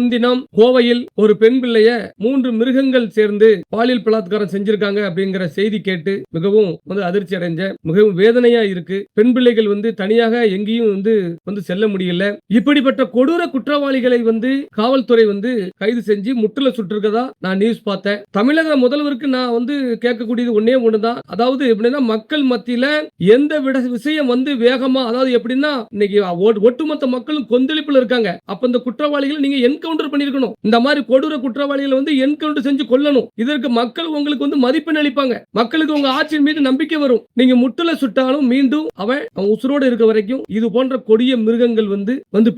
முன்தினம் கோவையில் ஒரு பெண் பிள்ளைய 3 மிருகங்கள் சேர்ந்து பாலியல் பலாத்காரம் செஞ்சிருக்காங்க அப்படிங்கிற செய்தி கேட்டு மிகவும் அதிர்ச்சி அடைஞ்ச, மிகவும் வேதனையா இருக்கு. பெண் பிள்ளைகள் தனியாக எங்கேயும் செல்ல முடியல. இப்படிப்பட்ட கொடூர குற்றவாளிகளை காவல்துறை கைது செஞ்சு முற்றுல சுட்டிருக்கதா நான் நியூஸ் பார்த்தேன். தமிழக முதல்வருக்கு நான் கேட்கக்கூடியது ஒன்னே ஒண்ணுதான். அதாவது எப்படின்னா, மக்கள் மத்தியில எந்த விஷயம் வேகமா, அதாவது எப்படின்னா, இன்னைக்கு ஒட்டுமொத்த மக்களும் கொந்தளிப்புல இருக்காங்க. அப்ப இந்த குற்றவாளிகளை நீங்க என்கவுண்டர் பண்ணிருக்கணும். இந்த மாதிரி கொடூர குற்றவாளிகளை என்கவுண்டர் செஞ்சு கொல்லணும். இதற்கு மக்கள் உங்களுக்கு மதிப்பெண் அளிப்பாங்க. மக்களுக்கு உங்க ஆட்சியின் மீது நம்பிக்கை வரும். நீங்க முட்டுல சுட்டாலும் மீண்டும் அவன் உசுரோடு இருக்க வரைக்கும் இது போன்ற கொடிய மிருகங்கள்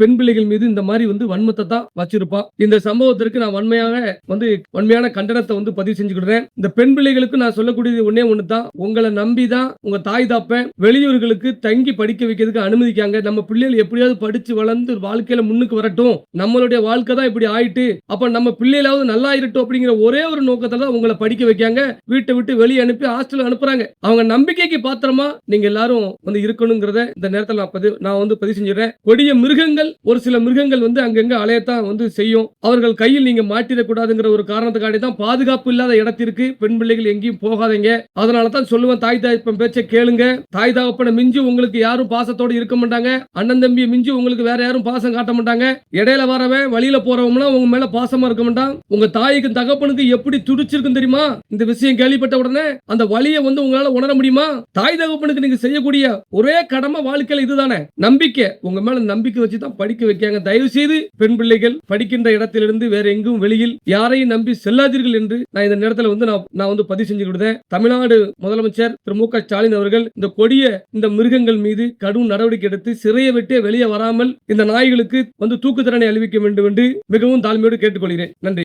பெண் பிள்ளைகள் மீது இந்த மாதிரி வன்மத்தை தான் வச்சிருப்பான். இந்த சம்பவத்திற்கு நான் வன்மையான கண்டனத்தை பதிவு செஞ்சுக்கிறேன். இந்த பெண் பிள்ளைகளுக்கு நான் சொல்லக்கூடியது ஒன்னே ஒண்ணுதான். உங்களை நம்பிதான் உங்க தாய் தாப்பன் வெளியூர்களுக்கு தங்கி படிக்க வைக்கிறதுக்கு அனுமதிக்காங்க. நம்ம பிள்ளைகள் எப்படியாவது படிச்சு வளர்ந்து வாழ்க்கையில முன்னுக்கு வரட்டும். நம்மளுடைய வாழ்க்கை தான் இப்படி ஆயிட்டு, அப்ப நம்ம பிள்ளைகளாவது நல்லா இருக்கட்டும் அப்படிங்கிற ஒரே ஒரு நோக்கத்துல உங்களை படிக்க வைக்காங்க. வீட்டை விட்டு வெளியே அனுப்பி ஹாஸ்டல் அனுப்புறாங்க. அவங்க நம்பிக்கைக்கு பாத்திரமா நீங்க எல்லாரும் இருக்கணுங்கிறத இந்த நேரத்தில் நான் பதிவு செஞ்சிடறேன். கொடிய மிருகங்கள், ஒரு சில மிருகங்கள் அங்கங்க அலையத்தான் செய்யும். அவர்கள் கையில் நீங்க மாட்டிடக்கூடாதுங்கிற ஒரு காரணத்துக்காக தான் பாதுகாப்பு இல்லாத இடத்திற்கு பெண் பிள்ளைகள் எங்கேயும் போகாதீங்க. அதனால தான் சொல்லுவேன், தாய் தாய்ப்பன் பேச்சை கேளுங்க. தாய் தகப்பனை மிஞ்சி உங்களுக்கு யாரும் பாசத்தோடு இருக்க மாட்டாங்க. அண்ணன் தம்பியை மிஞ்சி உங்களுக்கு வேற யாரும் பாசம் காட்ட மாட்டாங்க. இடையில வரவன், வழியில போறவங்களாம் உங்க மேல பாசமா இருக்க மாட்டான். உங்க தாய்க்கு தகப்பனுக்கு எப்படி துடிச்சிருக்கும் தெரியுமா? இந்த விஷயம் கேள்விப்பட்ட உடனே அந்த வழியை உங்களால உணர முடியுமா? தாய் தகப்பனுக்கு நீங்க செய்யக்கூடிய ஒரே கடமை வாழ்க்கையில இதுதானே, நம்பிக்கை. உங்க மேல நம்பிக்கை வச்சு தான் படிக்க வைக்காங்க. தயவு செய்து பெண் பிள்ளைகள் படிக்கின்ற இடத்திலிருந்து வேற எங்கும் வெளியில் யாரையும் நம்பி செல்லாதீர்கள் என்று நான் இந்த நேரத்தில் நான் பதிவு செஞ்சு கொடுத்தேன். தமிழ்நாடு முதலமைச்சர் திரு மு க ஸ்டாலின் அவர்கள் இந்த கொடிய இந்த மிருகங்கள் மீது கடும் நடவடிக்கை எடுத்து சிறையை விட்டு வெளியே வராமல் இந்த நாய்களுக்கு தூக்கு தண்டனை அளிக்க வேண்டும் என்று மிகவும் தாழ்மையோடு கேட்டுக்கொள்கிறேன். நன்றி.